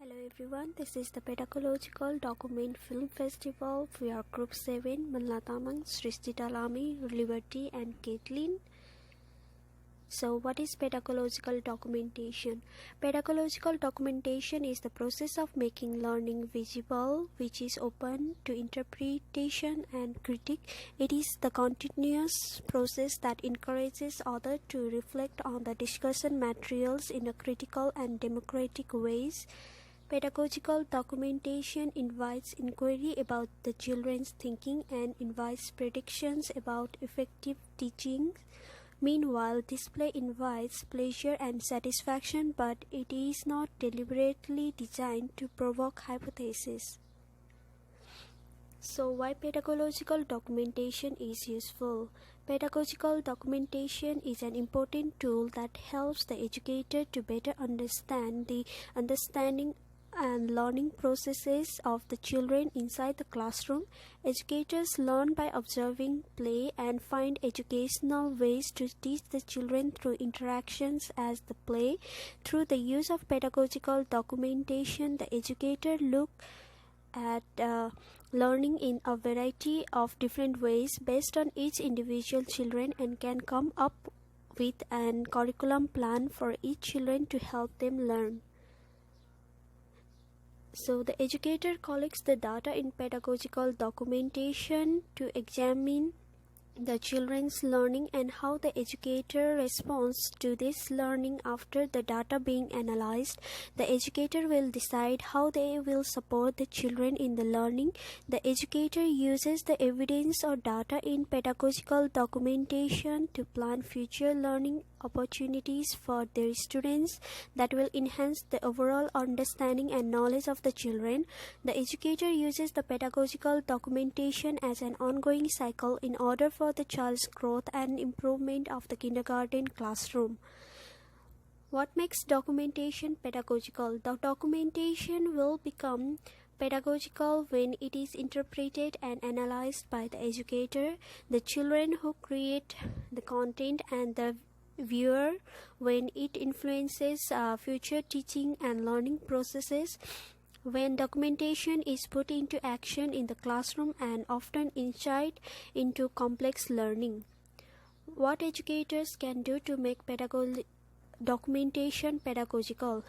Hello everyone, this is the Pedagogical Document Film Festival. We are Group 7, Manla Tamang, Srishti Talami, Liberty and Caitlin. So what is pedagogical documentation? Pedagogical documentation is the process of making learning visible, which is open to interpretation and critique. It is the continuous process that encourages others to reflect on the discussion materials in a critical and democratic ways. Pedagogical documentation invites inquiry about the children's thinking and invites predictions about effective teaching. Meanwhile, display invites pleasure and satisfaction, but it is not deliberately designed to provoke hypotheses. So, why pedagogical documentation is useful? Pedagogical documentation is an important tool that helps the educator to better understand the understanding and learning processes of the children inside the classroom. Educators learn by observing, play, and find educational ways to teach the children through interactions as the play. Through the use of pedagogical documentation, the educator look at learning in a variety of different ways based on each individual children and can come up with an curriculum plan for each children to help them learn. So the educator collects the data in pedagogical documentation to examine the children's learning and how the educator responds to this learning. After the data being analyzed, the educator will decide how they will support the children in the learning. The educator uses the evidence or data in pedagogical documentation to plan future learning opportunities for their students that will enhance the overall understanding and knowledge of the children. The educator uses the pedagogical documentation as an ongoing cycle in order for the child's growth and improvement of the kindergarten classroom. What makes documentation pedagogical? The documentation will become pedagogical when it is interpreted and analyzed by the educator, the children who create the content, and the viewer when it influences future teaching and learning processes. When documentation is put into action in the classroom and often insight into complex learning. What educators can do to make documentation pedagogical?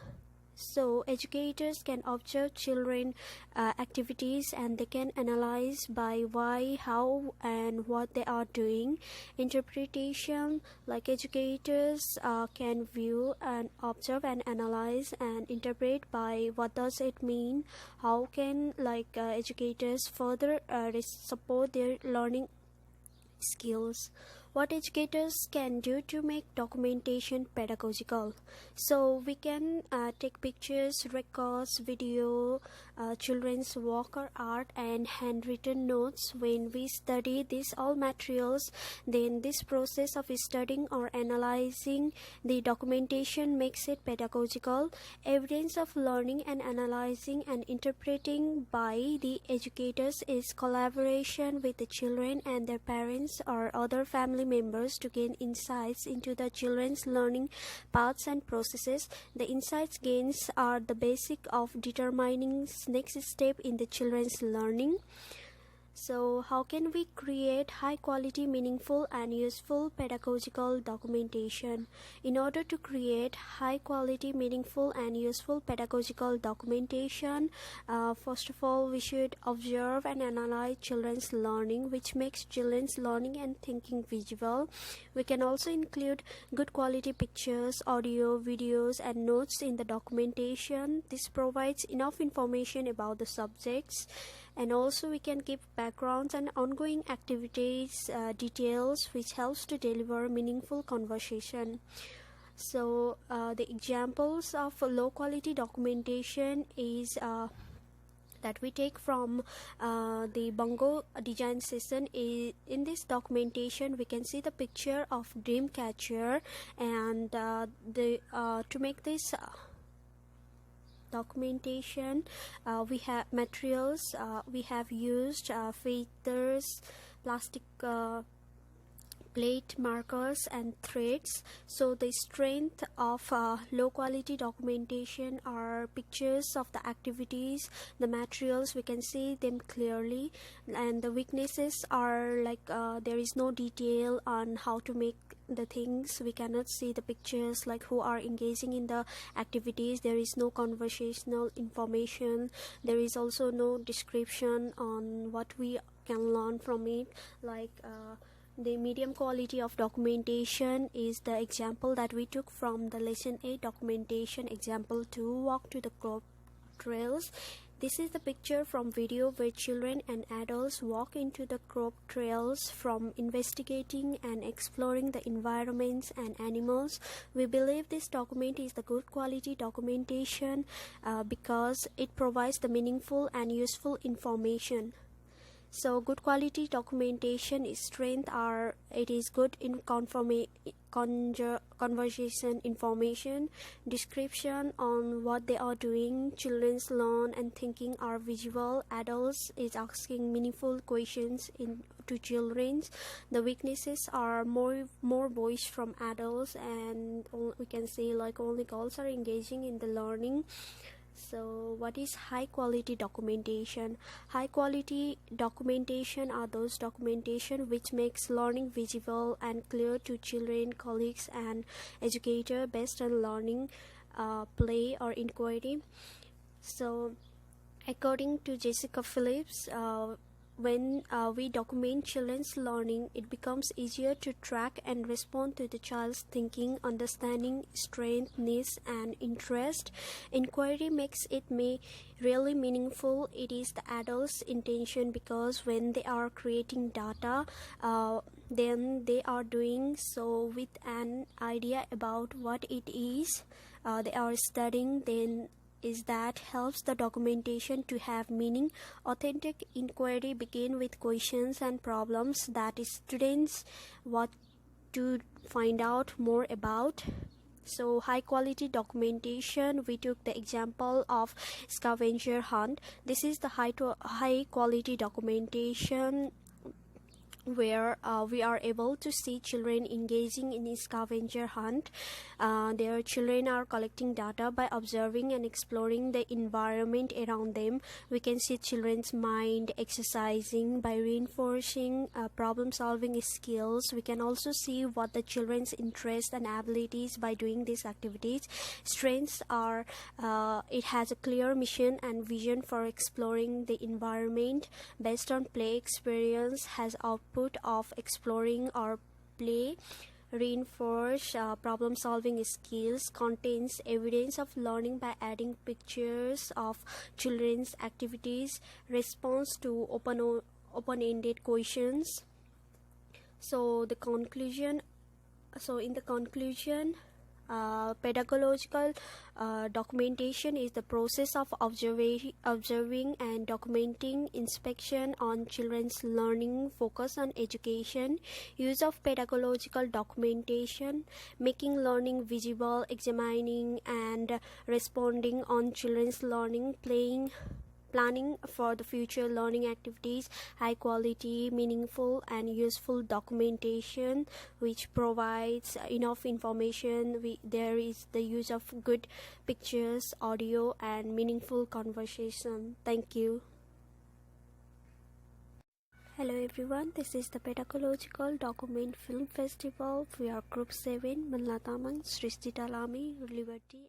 So educators can observe children activities and they can analyze by why, how, and what they are doing. Interpretation, like educators can view and observe and analyze and interpret by what does it mean, how can educators further support their learning skills. What educators can do to make documentation pedagogical? So we can take pictures, records, video, children's work or art, and handwritten notes. When we study these all materials, then this process of studying or analyzing the documentation makes it pedagogical. Evidence of learning and analyzing and interpreting by the educators is collaboration with the children and their parents or other family members to gain insights into the children's learning paths and processes. The insights gains are the basic of determining next step in the children's learning. So how can we create high quality, meaningful and useful pedagogical documentation? In order to create high quality, meaningful and useful pedagogical documentation, first of all we should observe and analyze children's learning, which makes children's learning and thinking visible. We can also include good quality pictures, audio, videos and notes in the documentation. This provides enough information about the subjects. And also we can give backgrounds and ongoing activities details, which helps to deliver meaningful conversation. So the examples of low quality documentation is that we take from the Bongo design session. In this documentation we can see the picture of dream catcher, and to make this documentation we have materials, we have used feathers, plastic plate markers and threads. So the strength of low quality documentation are pictures of the activities, the materials, we can see them clearly, and the weaknesses are like there is no detail on how to make the things. We cannot see the pictures like who are engaging in the activities. There is no conversational information. There is also no description on what we can learn from it, like the medium quality of documentation is the example that we took from the lesson 8 documentation example 2, walk to the crop trails. This is the picture from video where children and adults walk into the crop trails from investigating and exploring the environments and animals. We believe this document is the good quality documentation because it provides the meaningful and useful information. So good quality documentation is strength are it is good in conversation information, description on what they are doing, children's learn and thinking are visual, adults is asking meaningful questions to children. The weaknesses are more voice from adults, and we can say like only girls are engaging in the learning. So what is high quality documentation? High quality documentation are those documentation which makes learning visible and clear to children, colleagues and educator based on learning, play or inquiry. So according to Jessica Phillips, when we document children's learning, it becomes easier to track and respond to the child's thinking, understanding, strength, needs, and interest. Inquiry makes it really meaningful. It is the adult's intention because when they are creating data, then they are doing so with an idea about what it is they are studying. Then is that helps the documentation to have meaning. Authentic inquiry begin with questions and problems that students want to find out more about. So high quality documentation, we took the example of scavenger hunt. This is the high quality documentation where we are able to see children engaging in a scavenger hunt. Their children are collecting data by observing and exploring the environment around them. We can see children's mind exercising by reinforcing problem solving skills. We can also see what the children's interests and abilities by doing these activities. Strengths are it has a clear mission and vision for exploring the environment based on play experience, has output of exploring or play, reinforce problem solving skills, contains evidence of learning by adding pictures of children's activities, response to open-ended questions. So in the conclusion, pedagogical documentation is the process of observing and documenting inspection on children's learning, focus on education, use of pedagogical documentation, making learning visible, examining and responding on children's learning, planning for the future learning activities, high quality, meaningful and useful documentation which provides enough information. There is the use of good pictures, audio and meaningful conversation. Thank you. Hello everyone, this is the Pedagogical Document Film Festival. We are Group 7, Manla Tamang, Srishti Talami, Liberty.